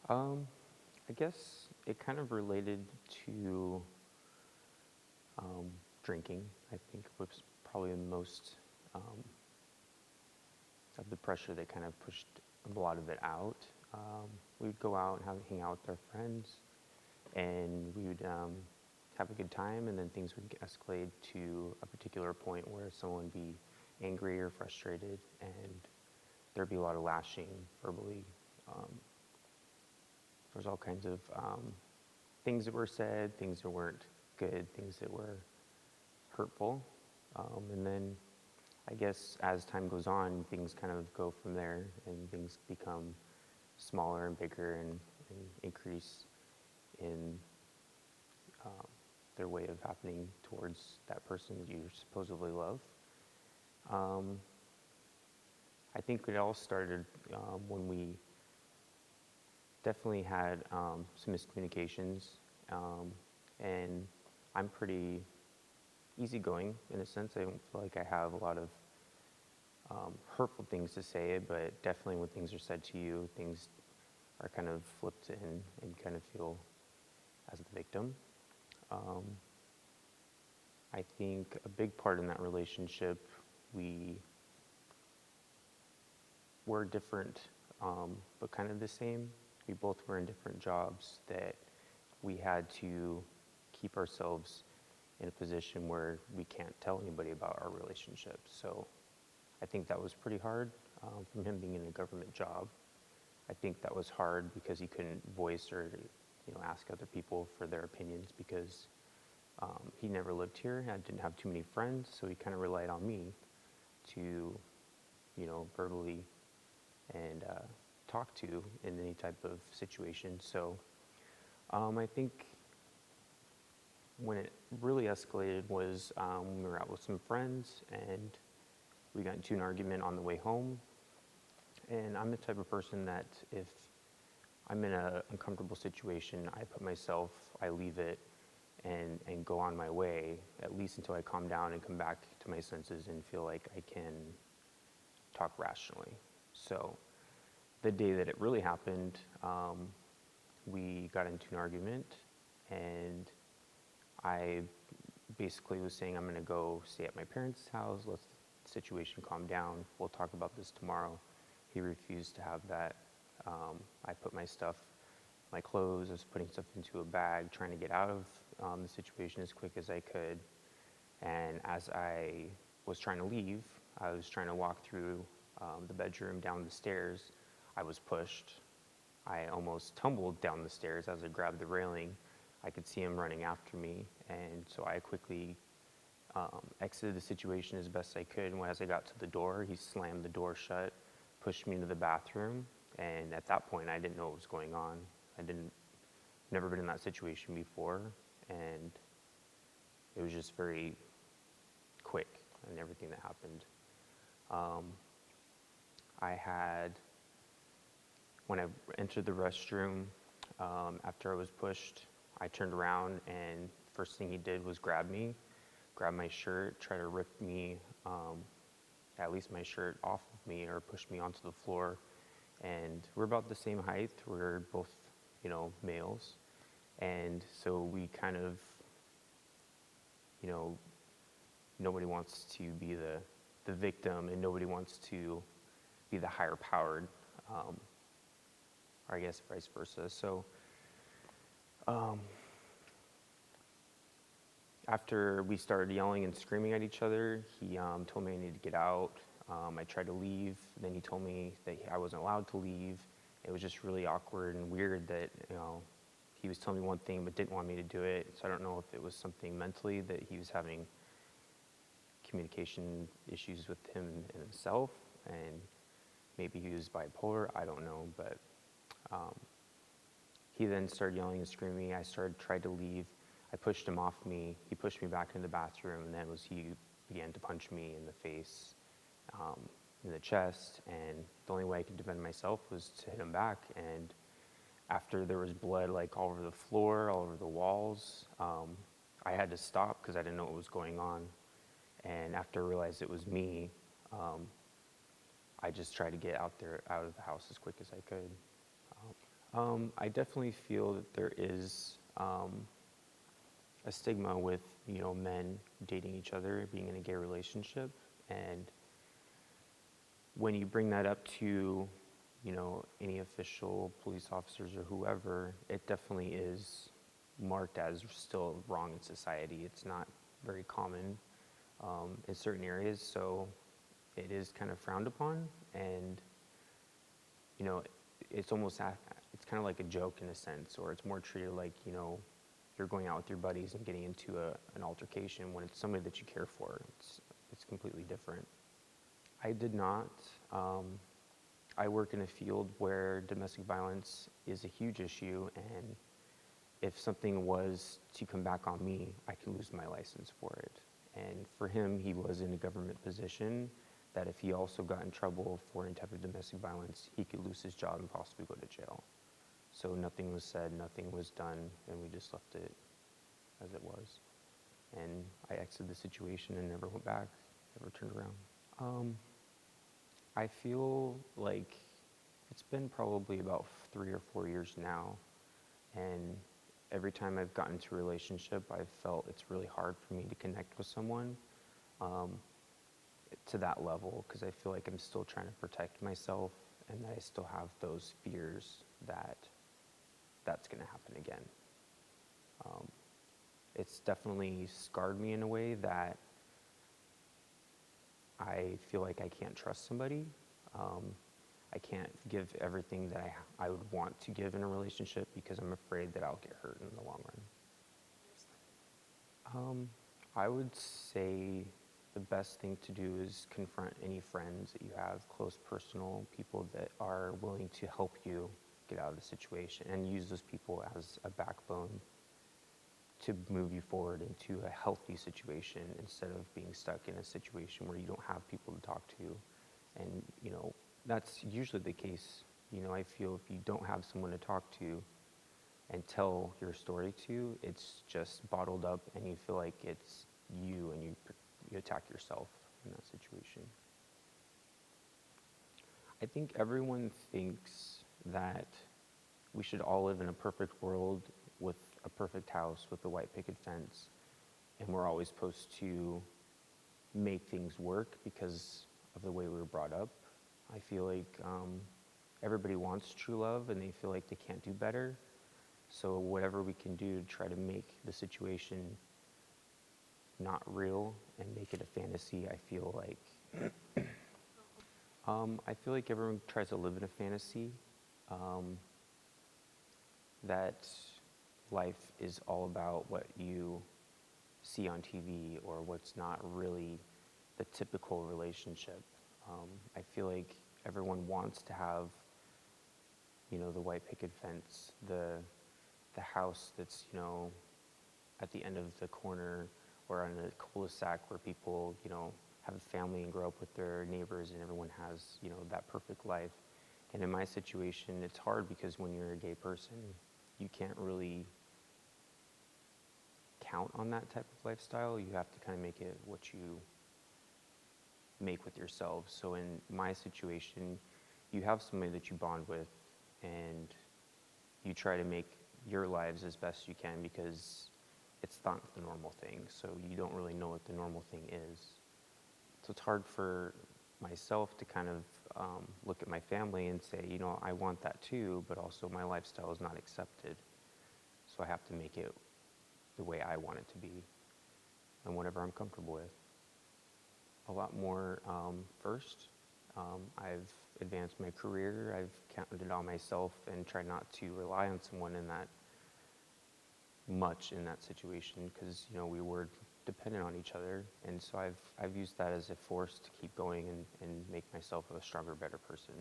Um, I guess it kind of related to drinking. I think was probably the most um, of the pressure that kind of pushed a lot of it out. We'd go out and hang out with our friends, and we would have a good time, and then things would escalate to a particular point where someone would be angry or frustrated, and there'd be a lot of lashing verbally. Um, There's all kinds of things that were said, things that weren't good, things that were hurtful. And then I guess as time goes on, things kind of go from there and things become smaller and bigger and increase in their way of happening towards that person that you supposedly love. Um, I think it all started when we definitely had some miscommunications, and I'm pretty easygoing in a sense. I don't feel like I have a lot of hurtful things to say, but definitely when things are said to you, things are kind of flipped and kind of feel as the victim. Um, I think a big part in that relationship, we were different, but kind of the same. We both were in different jobs that we had to keep ourselves in a position where we can't tell anybody about our relationship. So I think that was pretty hard from him being in a government job. I think that was hard because he couldn't voice or ask other people for their opinions because he never lived here. I didn't have too many friends, so he kind of relied on me to verbally and talk to in any type of situation. So I think when it really escalated was when we were out with some friends and we got into an argument on the way home. And I'm the type of person that if I'm in an uncomfortable situation, I leave it and go on my way, at least until I calm down and come back to my senses and feel like I can talk rationally. So the day that it really happened, we got into an argument, and I basically was saying, I'm going to go stay at my parents' house, let the situation calm down, we'll talk about this tomorrow. He refused to have that. I put my clothes, I was putting stuff into a bag, trying to get out of the situation as quick as I could. And as I was trying to leave, I was trying to walk through the bedroom down the stairs. I was pushed. I almost tumbled down the stairs as I grabbed the railing. I could see him running after me, and so I quickly exited the situation as best I could. And as I got to the door, he slammed the door shut, pushed me into the bathroom, and at that point, I didn't know what was going on. Never been in that situation before, and it was just very quick and everything that happened. When I entered the restroom, after I was pushed, I turned around, and first thing he did was grab my shirt, try to rip me, at least my shirt off of me or push me onto the floor. And we're about the same height. We're both, males. And so we kind of, nobody wants to be the victim, and nobody wants to be the higher powered, or I guess vice versa. So after we started yelling and screaming at each other, he told me I needed to get out. I tried to leave. Then he told me that I wasn't allowed to leave. It was just really awkward and weird that, he was telling me one thing but didn't want me to do it. So I don't know if it was something mentally that he was having communication issues with him and himself, and maybe he was bipolar. I don't know, but he then started yelling and screaming. Tried to leave. I pushed him off me. He pushed me back into the bathroom, and then he began to punch me in the face, in the chest, and the only way I could defend myself was to hit him back. And after there was blood like all over the floor, all over the walls, I had to stop because I didn't know what was going on. And after I realized it was me, I just tried to get out of the house as quick as I could. I definitely feel that there is a stigma with, men dating each other, being in a gay relationship. And when you bring that up to, any official police officers or whoever, it definitely is marked as still wrong in society. It's not very common in certain areas, so it is kind of frowned upon. And, you know, it's almost, it's kind of like a joke in a sense, or it's more treated like, you're going out with your buddies and getting into an altercation when it's somebody that you care for. It's completely different. I did not. I work in a field where domestic violence is a huge issue, and if something was to come back on me, I could lose my license for it. And for him, he was in a government position that if he also got in trouble for any type of domestic violence, he could lose his job and possibly go to jail. So nothing was said, nothing was done, and we just left it as it was. And I exited the situation and never went back, never turned around. I feel like it's been probably about 3 or 4 years now, and every time I've gotten into a relationship, I've felt it's really hard for me to connect with someone to that level, because I feel like I'm still trying to protect myself, and that I still have those fears that that's going to happen again. It's definitely scarred me in a way that I feel like I can't trust somebody. I can't give everything that I would want to give in a relationship because I'm afraid that I'll get hurt in the long run. I would say the best thing to do is confront any friends that you have, close personal people that are willing to help you get out of the situation, and use those people as a backbone to move you forward into a healthy situation instead of being stuck in a situation where you don't have people to talk to. And, that's usually the case. I feel if you don't have someone to talk to and tell your story to, it's just bottled up and you feel like it's you, and you attack yourself in that situation. I think everyone thinks that we should all live in a perfect world with a perfect house with a white picket fence, and we're always supposed to make things work because of the way we were brought up. I feel like everybody wants true love, and they feel like they can't do better. So whatever we can do to try to make the situation not real and make it a fantasy, I feel like. I feel like everyone tries to live in a fantasy that life is all about what you see on TV, or what's not really the typical relationship. I feel like everyone wants to have, the white picket fence, the house that's, at the end of the corner, or on a cul-de-sac where people, have a family and grow up with their neighbors, and everyone has, that perfect life. And in my situation, it's hard because when you're a gay person, you can't really count on that type of lifestyle. You have to kind of make it what you make with yourself. So in my situation, you have somebody that you bond with, and you try to make your lives as best you can because it's not the normal thing. So you don't really know what the normal thing is. So it's hard for myself to kind of look at my family and say, I want that too, but also my lifestyle is not accepted. So I have to make it the way I want it to be and whatever I'm comfortable with. A lot more first. I've advanced my career. I've counted on myself and tried not to rely on someone in that much in that situation, because we were dependent on each other, and so I've used that as a force to keep going and make myself a stronger, better person.